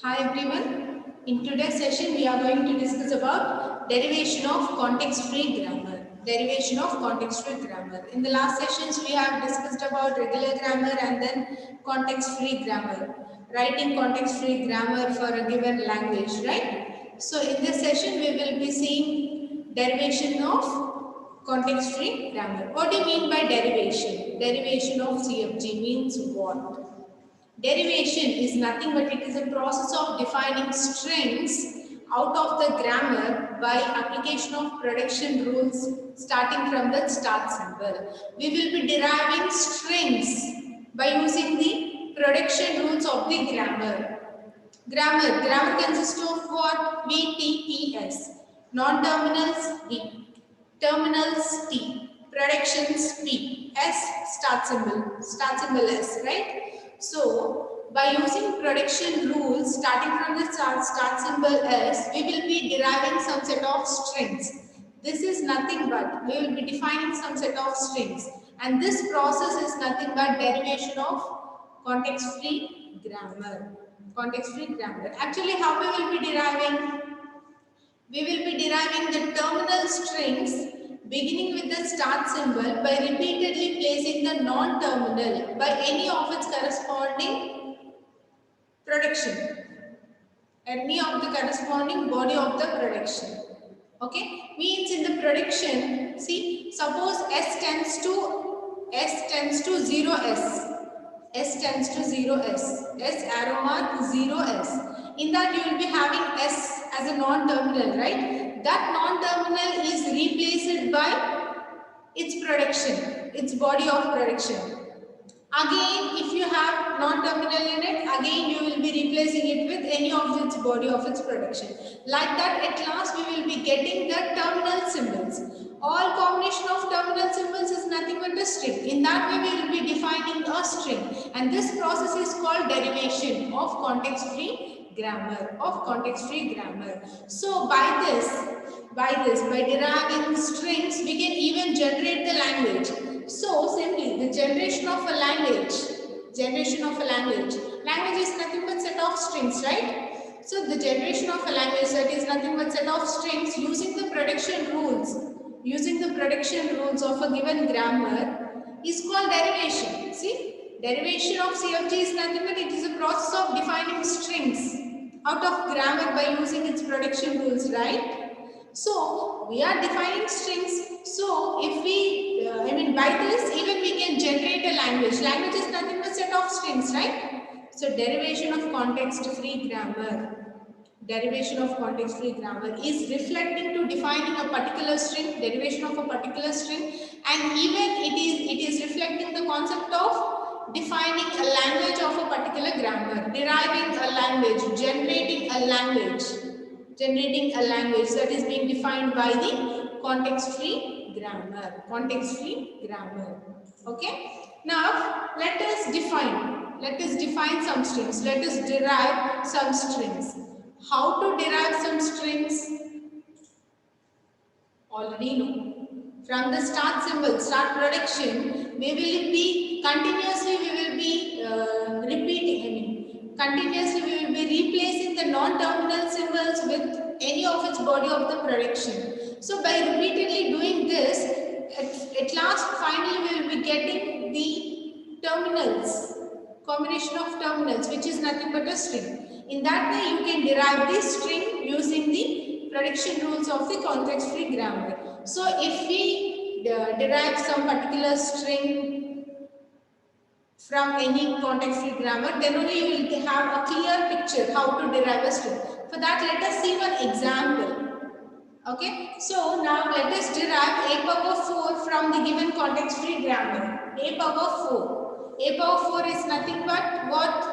Hi everyone. In today's session we are going to discuss about derivation of context-free grammar. Derivation of context-free grammar. In the last sessions we have discussed about regular grammar and then context-free grammar. Writing context-free grammar for a given language, right? So in this session we will be seeing derivation of context-free grammar. What do you mean by derivation? Derivation of CFG means what? Derivation is nothing but it is a process of defining strings out of the grammar by application of production rules starting from the start symbol. We will be deriving strings by using the production rules of the grammar. Grammar consists of what? V, T, P, S. Non-terminals V, terminals T, productions P, S start symbol S, right? So by using production rules starting from the start symbol S, we will be deriving some set of strings. This is nothing but we will be defining some set of strings, and this process is nothing but derivation of context-free grammar. Context-free grammar. Actually, how we will be deriving? We will be deriving the terminal strings beginning with the start symbol by repeatedly placing the non-terminal by any of its corresponding production. Any of the corresponding body of the production. Okay, means in the production, see, suppose S tends to 0S. S tends to 0S. S arrow mark 0S. In that you will be having S as a non-terminal, right? That non-terminal is replaced by its production, its body of production. Again, if you have non-terminal in it, again you will be replacing it with any of its body of its production. Like that, at last we will be getting the terminal symbols. All combination of terminal symbols is nothing but a string. In that way, we will be defining a string, and this process is called derivation of context-free grammar. So by deriving strings, we can even generate the language. So simply, the language is nothing but set of strings, right? So the generation of a language, that is nothing but set of strings using the production rules of a given grammar is called derivation. See, derivation of CFG is nothing but it is a process of defining strings out of grammar by using its production rules, right? So we are defining strings. So if we, by this, even we can generate a language. Language is nothing but set of strings, right? So derivation of context-free grammar. Derivation of context-free grammar is reflecting to defining a particular string, derivation of a particular string, and even it is reflecting the concept of defining a language of a particular grammar, deriving a language, generating a language that is being defined by the context-free grammar. Okay. Now let us define some strings. Let us derive some strings. How to derive some strings? Already know. From the start symbol, start production, we will be continuously we will be replacing the non-terminal symbols with any of its body of the production. So by repeatedly doing this, at last finally we will be getting the terminals, combination of terminals, which is nothing but a string. In that way, you can derive this string using the production rules of the context-free grammar. So if we derive some particular string from any context-free grammar, then only you will have a clear picture how to derive a string. For that, let us see one example. Okay, so now let us derive a power 4 from the given context-free grammar. A power 4. A power 4 is nothing but what?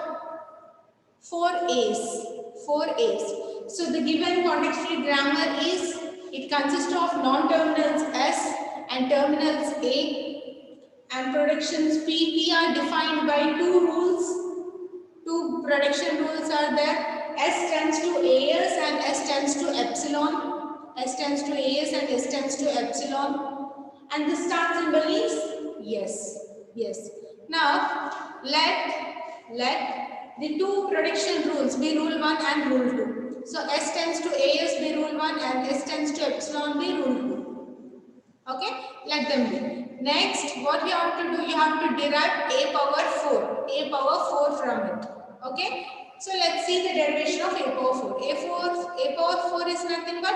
4 A's. 4 A's. So the given context-free grammar is, it consists of non-terminals S and terminals A, and productions P are defined by two rules. Two production rules are there. S tends to AS and S tends to epsilon. S tends to AS and S tends to epsilon. And the start symbol is yes. Now let the two prediction rules be rule 1 and rule 2. So S tends to AS be rule 1 and S tends to epsilon be rule 2. Okay, let them be. Next, what you have to do, you have to derive a power 4 from it. Okay, so let's see the derivation of a power 4. A power 4 is nothing but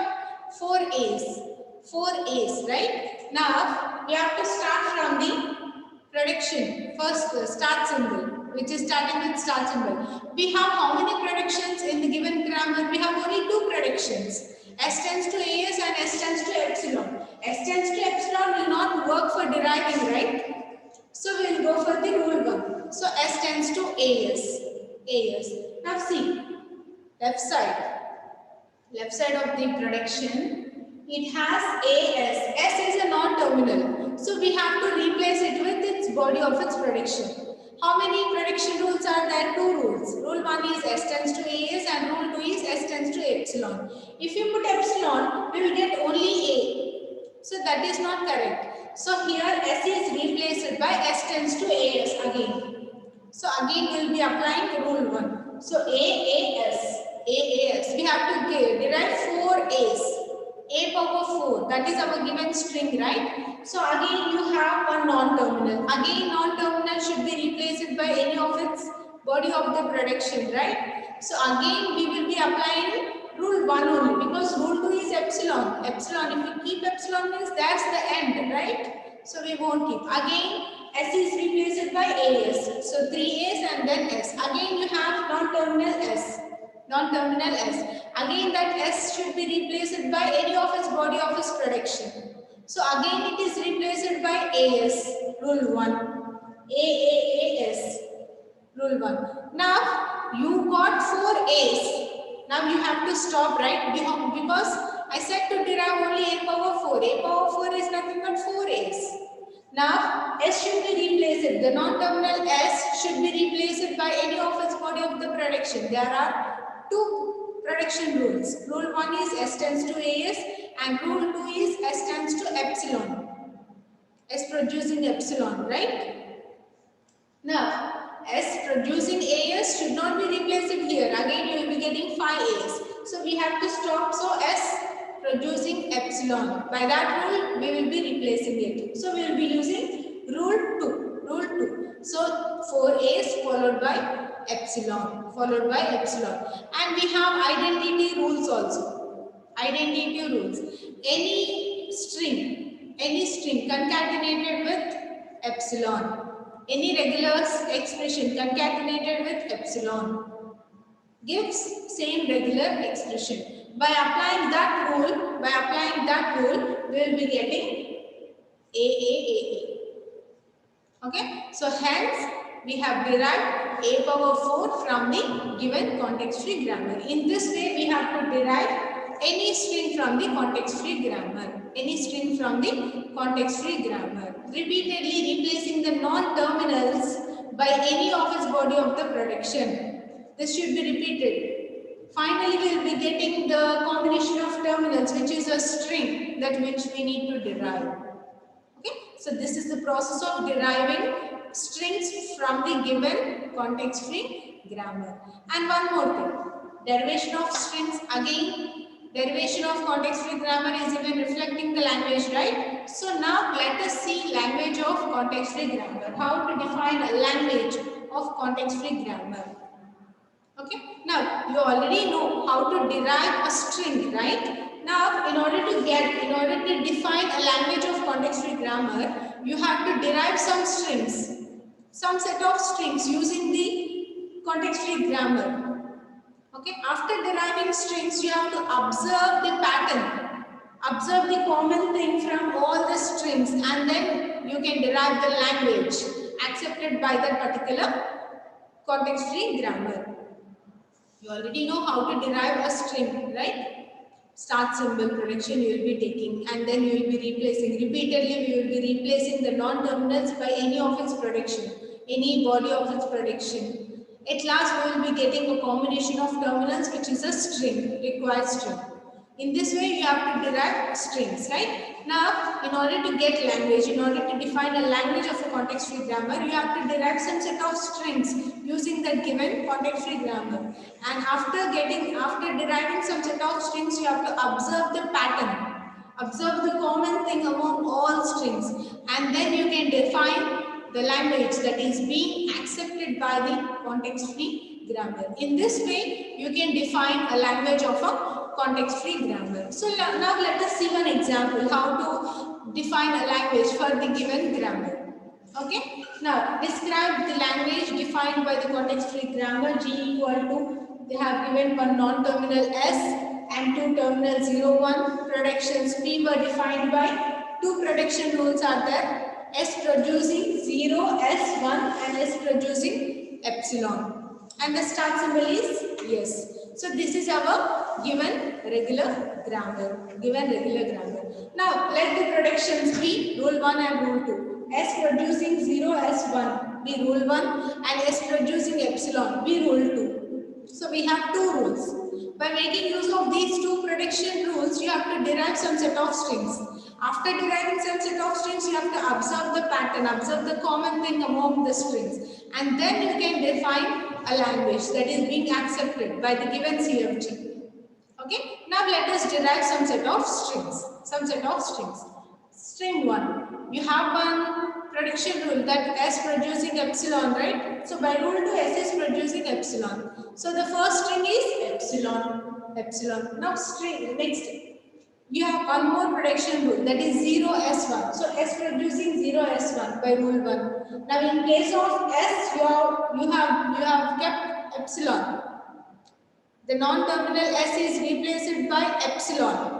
4 A's. 4 A's, right? Now, we have to start from the prediction. First, start symbol, which is starting with start symbol. We have how many predictions in the given grammar? We have only two predictions. S tends to AS and S tends to epsilon. S tends to epsilon will not work for deriving, right? So we will go for the rule 1. So S tends to AS. AS. Now see, left side. Left side of the prediction, it has AS. S is a non-terminal. So we have to replace it with its body of its prediction. How many prediction rules are there? Two rules. Rule 1 is S tends to AS and rule 2 is S tends to epsilon. If you put epsilon, we will get only A. So that is not correct. So here S is replaced by S tends to AS again. So again we will be applying rule 1. So AAS. AAS. We have to derive 4 A's. A power 4. That is our given string, right? So again you have one non-terminal. Again non-terminal should be replaced by any of its body of the prediction, right? So again we will be applying rule 1 only because rule 2 is epsilon. Epsilon, if you keep epsilon means that's the end, right? So we won't keep. Again S is replaced by AS. So 3 A's and then S. Again you have non-terminal S. Non-terminal S. Again that S should be replaced by any of its body of its prediction. So again it is replaced by AS, rule 1. AAAS, rule 1. Now you got 4 A's. Now you have to stop, right? Because I said to derive only A power 4. A power 4 is nothing but 4 A's. Now S should be replaced. The non-terminal S should be replaced by any of its body of the prediction. There are two prediction rules. Rule 1 is S tends to AS and rule 2 is S tends to epsilon. S producing epsilon, right? Now, S producing AS should not be replaced here. Again, you will be getting 5 A's. So, we have to stop. So, S producing epsilon. By that rule, we will be replacing it. So, we will be using rule 2. Rule 2. So, 4 A's followed by epsilon. And we have identity rules also. Identity rules. Any string concatenated with epsilon. Any regular expression concatenated with epsilon gives same regular expression. By applying that rule, we will be getting AAAA. Okay, so hence we have derived A power 4 from the given context-free grammar. In this way, we have to derive any string from the context-free grammar. Repeatedly replacing the non-terminals by any of its body of the prediction. This should be repeated. Finally, we will be getting the combination of terminals, which is a string that which we need to derive. Okay, so this is the process of deriving strings from the given context-free grammar. And one more thing, derivation of strings again. Derivation of context-free grammar is even reflecting the language, right? So now let us see language of context-free grammar. How to define a language of context-free grammar. Okay, now you already know how to derive a string, right? Now, in order to define a language of context-free grammar, you have to derive some set of strings using the context-free grammar. Okay, after deriving strings, you have to observe the pattern, observe the common thing from all the strings, and then you can derive the language accepted by that particular context-free grammar. You already know how to derive a string, right? Start symbol prediction you will be taking, and then you will be replacing. Repeatedly, we will be replacing the non-terminals by any of its prediction, any body of its prediction. At last, we will be getting a combination of terminals, which is a string, required string. In this way, you have to derive strings, right? Now, in order to get language, in order to define a language of a context-free grammar, you have to derive some set of strings using the given context-free grammar. And after deriving some set of strings, you have to observe the pattern. Observe the common thing among all strings, and then you can define the language that is being accepted by the context-free grammar. In this way, you can define a language of a context-free grammar. So now let us see one example how to define a language for the given grammar. Okay. Now describe the language defined by the context-free grammar. G equal to, they have given one non-terminal S and two terminal 0, 1. Productions P were defined by two production rules are there. S producing 0, S1 and S producing epsilon. And the start symbol is yes. So this is our given regular grammar. Now let the productions be rule 1 and rule 2. S producing 0, S1 be rule 1 and S producing epsilon be rule 2. So we have two rules. By making use of these two prediction rules, you have to derive some set of strings. After deriving some set of strings, you have to observe the pattern, observe the common thing among the strings. And then you can define a language that is being accepted by the given CFG. Okay, now let us derive some set of strings. String 1, you have one prediction rule that S producing epsilon, right? So by rule 2, S is producing epsilon. So the first string is epsilon. Now string, next, you have one more prediction rule that is 0, S1. So S producing 0, S1 by rule 1. Now in case of S, you have kept epsilon. The non-terminal S is replaced by epsilon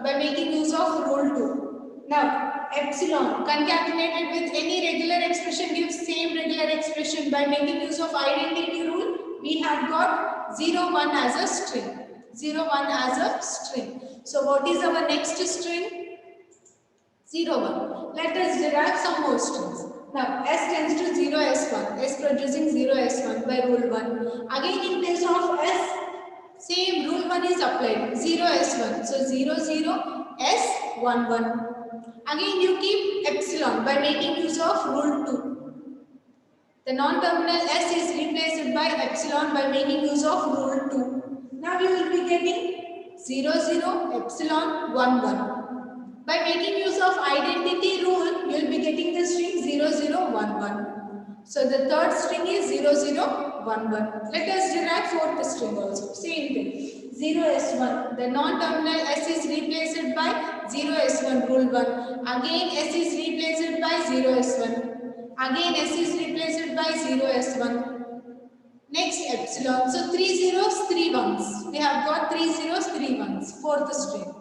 by making use of rule 2. Now, epsilon concatenated with any regular expression gives same regular expression. By making use of identity rule, we have got 0, 1 as a string. So what is our next string? 0, 1. Let us derive some more strings. Now, S tends to 0, S1. S producing 0, S1 by rule 1. Again, in place of S, same rule 1 is applied. 0, S1. So 0, 0, S, 1, 1. Again, you keep epsilon by making use of rule 2. The non-terminal S is replaced by epsilon by making use of rule 2. Now you will be getting 0, 0, epsilon, 1, 1. By making use of identity rule, you will be getting the string 0, 0, 1, 1. So the third string is 0, 0, 1, 1. Let us derive fourth string also. Same thing. 0, S1. The non-terminal S is replaced by 0, S1 rule 1. Again S is replaced by 0, S1. Again S is replaced by 0, S1. Next epsilon. So 3 zeros, 3 ones. We have got 3 zeros, 3 ones. Fourth string.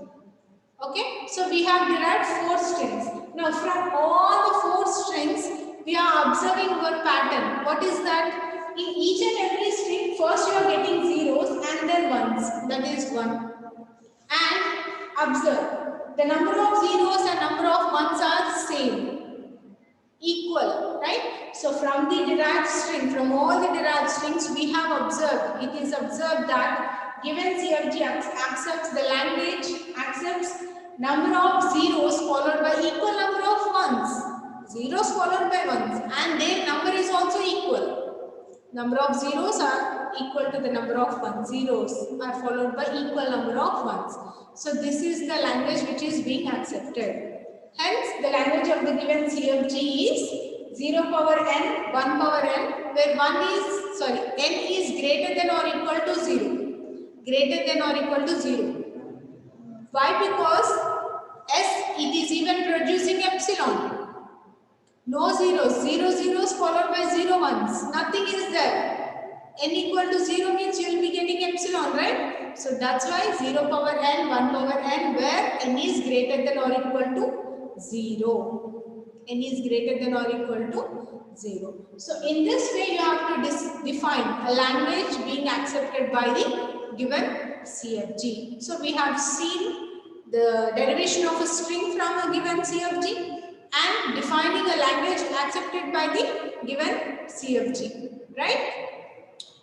Okay. So we have derived 4 strings. Now from all the 4 strings, we are observing one pattern. What is that? In each and every string, first you are getting zeros and then ones. That is 1. And observe, the number of zeros and number of ones are same, equal, right? So from the derived string, from all the derived strings, we have observed, it is observed that given CFG accepts the language, accepts number of zeros followed by equal number of ones. Zeros followed by ones, and their number is also equal. Number of zeros are equal to the number of ones. Zeros are followed by equal number of ones. So this is the language which is being accepted. Hence, the language of the given CFG is 0 power n, 1 power n, where n is greater than or equal to 0. Greater than or equal to 0. Why? Because S, it is even producing epsilon. No zeros, 0 zeros followed by 0 ones. Nothing is there. N equal to 0 means you will be getting epsilon, right? So that's why 0 power n, 1 power n, where n is greater than or equal to 0. N is greater than or equal to 0. So in this way, you have to define a language being accepted by the given CFG. So we have seen the derivation of a string from a given CFG and defining a language accepted by the given CFG, right?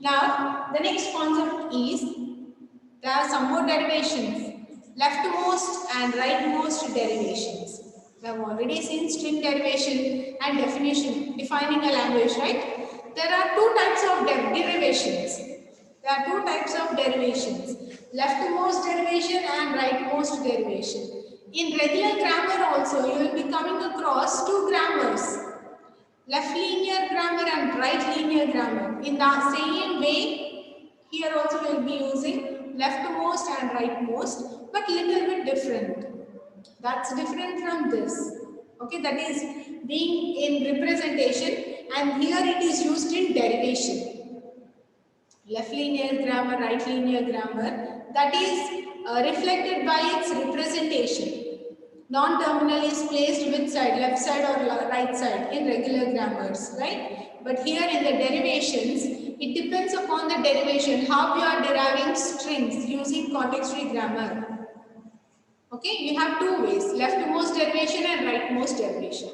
Now, the next concept is There are some more derivations, leftmost and rightmost derivations. We have already seen string derivation and definition, defining a language, right? There are two types of derivations. There are two types of derivations, leftmost derivation and rightmost derivation. In regular grammar also, you will be coming across two grammars, left linear grammar and right linear grammar. In the same way, here also we will be using leftmost and rightmost, but little bit different. That's different from this. Okay, that is being in representation, and here it is used in derivation. Left linear grammar, right linear grammar, that is reflected by its representation. Non-terminal is placed which side, left side or right side in regular grammars, right? But here in the derivations, it depends upon the derivation, how you are deriving strings using context-free grammar. Okay, you have two ways, leftmost derivation and rightmost derivation.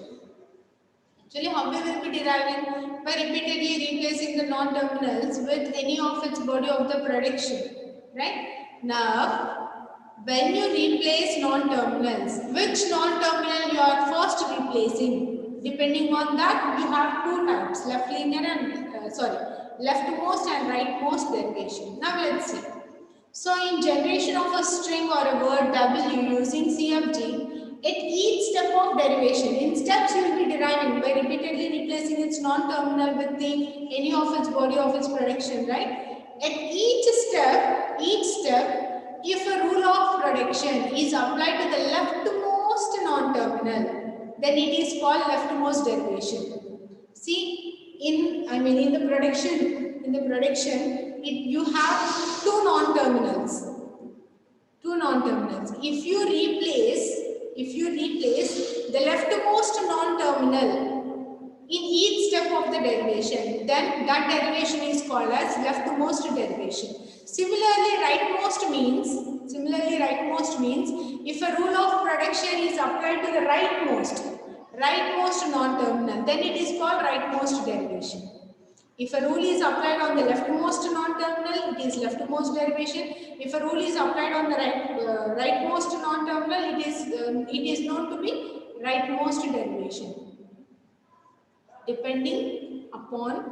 Actually, how we will be deriving? By repeatedly replacing the non-terminals with any of its body of the prediction, right? Now, when you replace non-terminals, which non-terminal you are first replacing? Depending on that, you have two types, left linear and leftmost and rightmost derivation. Now let's see. So in generation of a string or a word W using CFG, at each step of derivation, in steps you will be deriving by repeatedly replacing its non-terminal with any of its body of its prediction, right? At each step, if a rule of prediction is applied to the leftmost non-terminal, then it is called leftmost derivation. See, in the prediction, you have two non-terminals. If you replace the leftmost non-terminal in each step of the derivation, then that derivation is called as leftmost derivation. Similarly, rightmost means if a rule of prediction is applied to the rightmost non-terminal, then it is called rightmost derivation. If a rule is applied on the leftmost non-terminal, it is leftmost derivation. If a rule is applied on the rightmost non-terminal, it is known to be rightmost derivation. Depending upon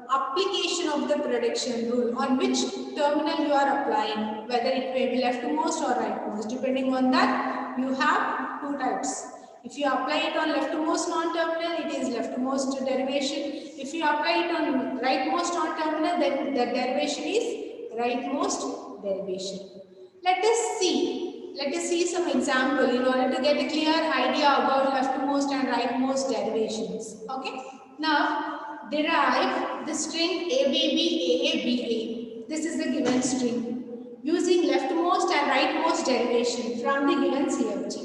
application of the prediction rule, on which terminal you are applying, whether it may be leftmost or rightmost. Depending on that, you have two types. If you apply it on leftmost non-terminal, it is leftmost derivation. If you apply it on rightmost non-terminal, then the derivation is rightmost derivation. Let us see some example in order to get a clear idea about leftmost and rightmost derivations. Okay. Now, derive the string ABB. This is the given string using leftmost and rightmost derivation from the given CFG.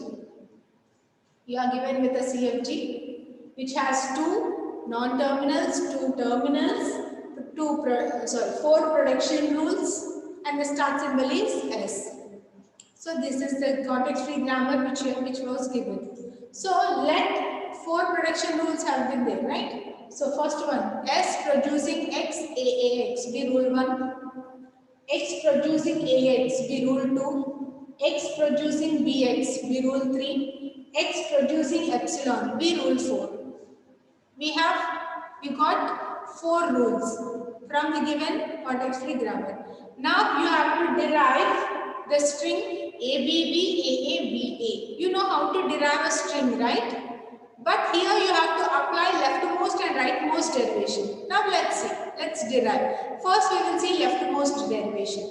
You are given with a CFG which has two non-terminals, two terminals, four prediction rules, and the start symbol is S. So this is the context-free grammar which was given. So let four prediction rules have been there, right? So first one, S producing X, AAX, be rule 1. X producing AX, be rule 2. X producing BX, be rule 3. X producing epsilon, be rule 4. We got four rules from the given context-free grammar. Now you have to derive the string ABB. You know how to derive a string, right? But here you have to apply leftmost and rightmost derivation. Now let's see. Let's derive. First we will see leftmost derivation.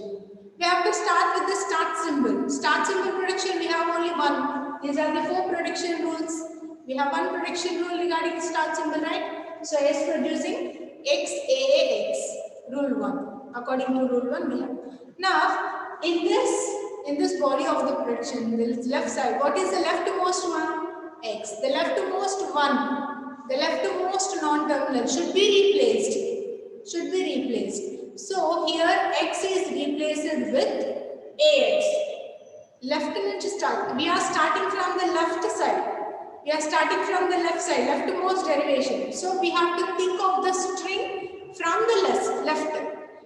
We have to start with the start symbol. Start symbol prediction, we have only one. These are the four prediction rules. We have one prediction rule regarding the start symbol, right? So S producing XAAX, rule 1. According to rule 1 we have. Now in this body of the prediction, the left side, what is the leftmost one? X. The leftmost one, the leftmost non-terminal should be replaced. So here X is replaced with AX. We are starting from the left side. Leftmost derivation. So we have to think of the string from the left.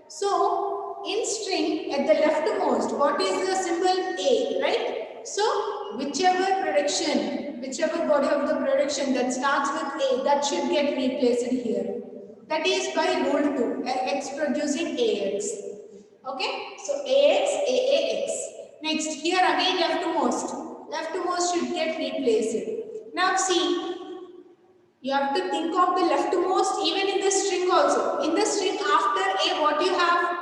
So in string at the leftmost, what is the symbol A, right? So whichever body of the prediction that starts with A, that should get replaced here. That is by rule 2, x producing AX. Okay, so AX, AAX. Next, here again leftmost should get replaced. Now see, you have to think of the leftmost even in the string also. In the string after A, what you have?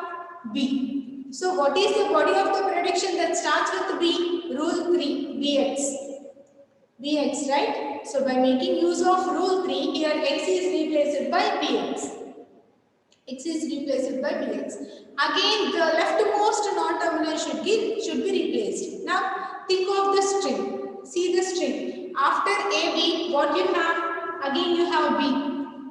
B. So what is the body of the prediction that starts with B? Rule 3, BX. BX, right? So by making use of rule 3, here X is replaced by BX. X is replaced by BX. Again, the leftmost non-terminal should be replaced. Now, think of the string. See the string. After AB, what you have? Again, you have B.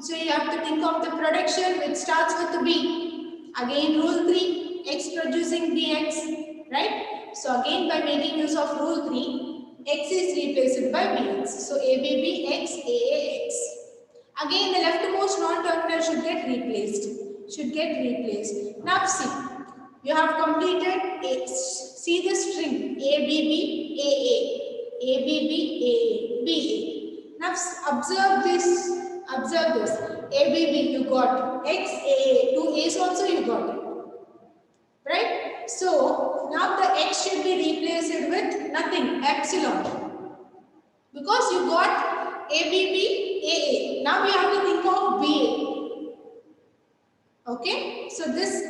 So, you have to think of the production which starts with B. Again, rule 3, X producing BX. Right? So, again, by making use of rule 3, X is replaced by BX. So, ABB, X, AAX. Again, the leftmost non-terminal should get replaced. Now see, you have completed see the string ABB, AA, ABB, AA, BA. Now observe this. ABB you got, X, AA, 2 A's also you got it. Right? So, now the X should be replaced with nothing, epsilon. Because you got ABB, AA. Now we have to think of BA. Okay, so this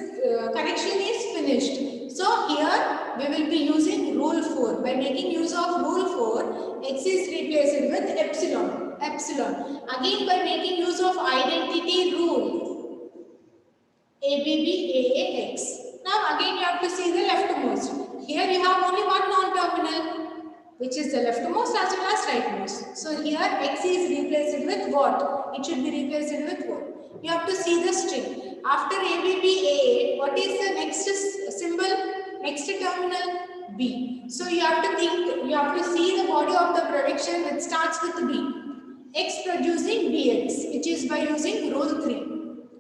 connection is finished. So here we will be using rule 4. By making use of rule 4, X is replaced with epsilon. Again, by making use of identity rule, ABB, AAX. Now again you have to see the leftmost. Here you have only one non-terminal, which is the leftmost as well as rightmost. So here X is replaced with what? It should be replaced with what? You have to see the string. After ABB, AA, what is the next symbol? Next terminal? B. So you have to think, you have to see the body of the prediction which starts with B. X producing BX, which is by using rule 3.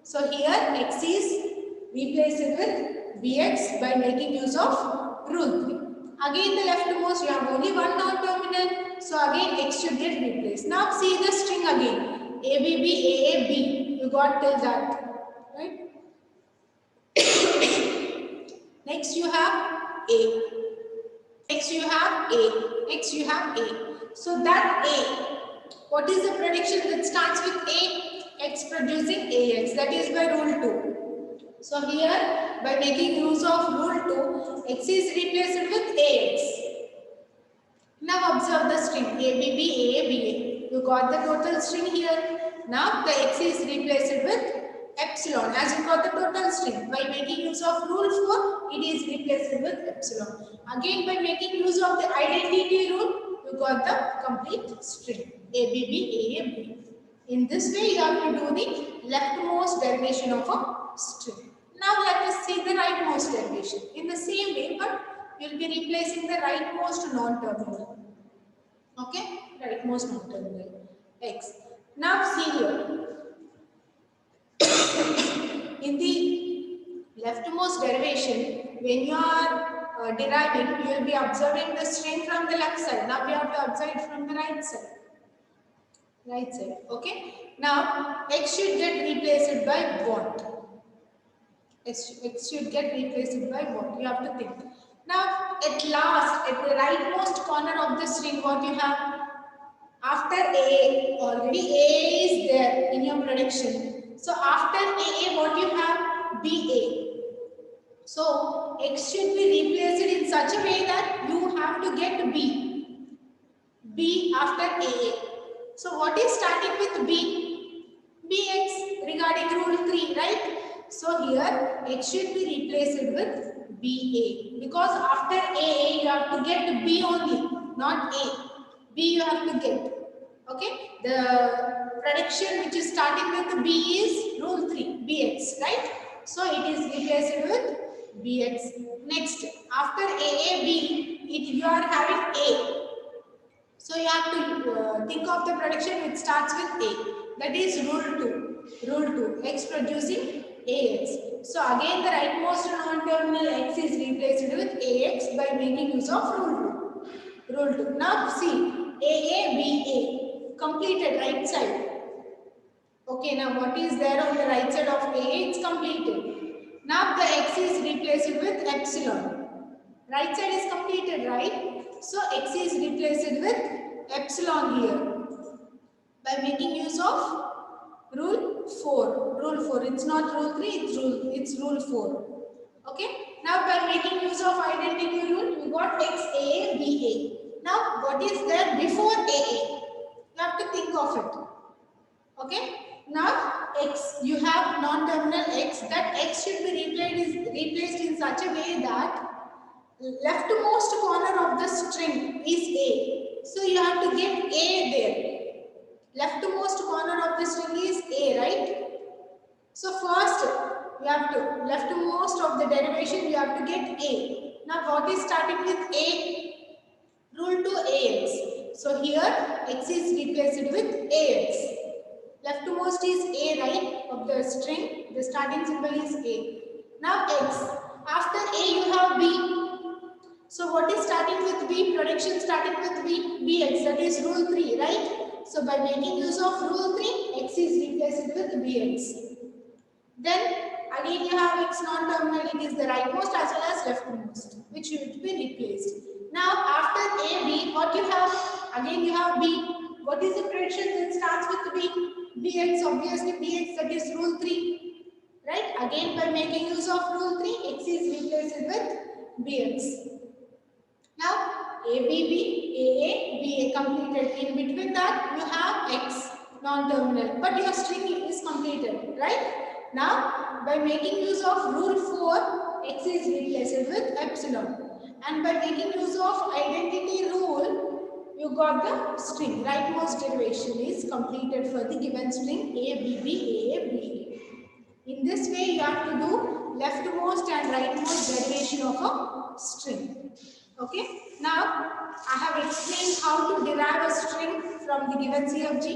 So here X is replaced with BX by making use of rule 3. Again the leftmost, you have only one non-terminal. So again X should get replaced. Now see the string again. ABB, AA, B. You got till that. Right? Next you have A. Next you have A. So that A, what is the prediction that starts with A? X producing AX. That is by rule 2. So here, by making use of rule 2, X is replaced with AX. Now observe the string ABB, AA, BA. You got the total string here. Now the X is replaced with epsilon, as you got the total string. By making use of rule 4, it is replaced with epsilon. Again, by making use of the identity rule, you got the complete string ABB, AA, In this way, you have to do the leftmost derivation of a string. Now let us see the rightmost derivation. In the same way, but you will be replacing the rightmost non-terminal. Okay, rightmost non-terminal X. Now see here. In the leftmost derivation, when you are deriving, you will be observing the string from the left side. Now we have to observe it from the right side. Okay. Now X should get replaced by what? X should get replaced by what? You have to think. Now at last, at the rightmost corner of the string, what you have? After A, already A is there in your prediction. So after AA, what you have? BA. So X should be replaced in such a way that you have to get B. B after AA. So what is starting with B? BX regarding rule 3, right? So here X should be replaced with BA. Because after AA, you have to get B only, not A. B you have to get. Okay, the prediction which is starting with B is rule 3, BX, right? So it is replaced with BX. Next, after AA, B, you are having A. So you have to think of the prediction which starts with A. That is rule 2. X producing AX. So again the rightmost non-terminal x is replaced with ax by making use of rule 2. Rule 2. Now see, AA, BA, completed right side. Okay, now what is there on the right side of A? It's completed. Now the x is replaced with epsilon. Right side is completed, right? So x is replaced with epsilon here by making use of rule 4. Rule 4. It's not rule 3, it's rule 4. Okay? Now by making use of identity rule, you got x A B A. Now what is there before AA? You have to think of it. Okay? Now x, you have non-terminal x, that x should be replaced in such a way that leftmost corner of the string is A. So you have to get A there. Leftmost corner of the string is A, right? So first you have to, leftmost of the derivation you have to get A. Now what is starting with A? Rule 2 AX. So here x is replaced with AX. Leftmost is A, right, of the string. The starting symbol is A. Now x. After A you have B. So what is starting with B? Production starting with B, Bx, that is rule 3, right? So by making use of rule 3, x is replaced with Bx. Then again you have x non-terminal, it is the rightmost as well as leftmost, which should be replaced. Now after A, B, what you have? Again you have B. What is the prediction that starts with B? Bx, obviously Bx, that is rule 3. Right? Again by making use of rule 3, x is replaced with Bx. Now ABB, AA, BA completed. In between that you have x non-terminal, but your string is completed, right? Now by making use of rule 4, x is replaced with epsilon, and by making use of identity rule, you got the string. Rightmost derivation is completed for the given string ABB, AA, BA. In this way you have to do leftmost and rightmost derivation of a string. Okay, now I have explained how to derive a string from the given CFG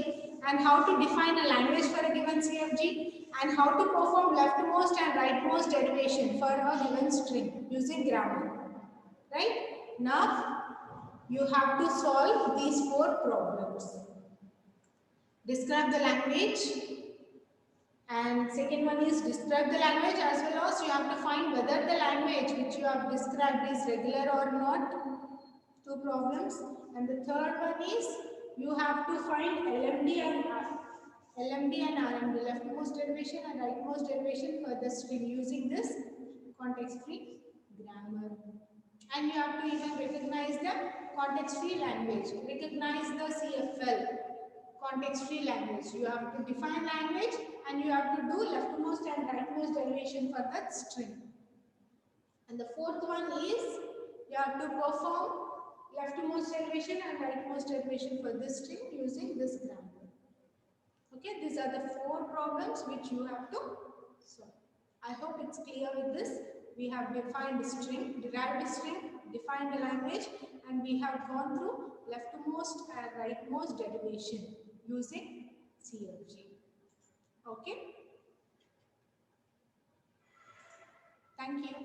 and how to define a language for a given CFG and how to perform leftmost and rightmost derivation for a given string using grammar. Right? Now you have to solve these 4 problems. Describe the language, and second one is describe the language, as well as you have to find whether the language which you have described is regular or not. 2 problems. And the third one is you have to find LMD and RMD, leftmost derivation and rightmost derivation for the string using this context-free grammar. And you have to even recognize the context-free language. Recognize the CFL, context-free language. You have to define language and you have to do leftmost and rightmost derivation for that string. And the fourth one is you have to perform leftmost derivation and rightmost derivation for this string using this grammar. Okay, these are the 4 problems which you have to solve. I hope it's clear with this. We have defined string, derived string, defined the language, and we have gone through leftmost and rightmost derivation using CFG. Okay. Thank you.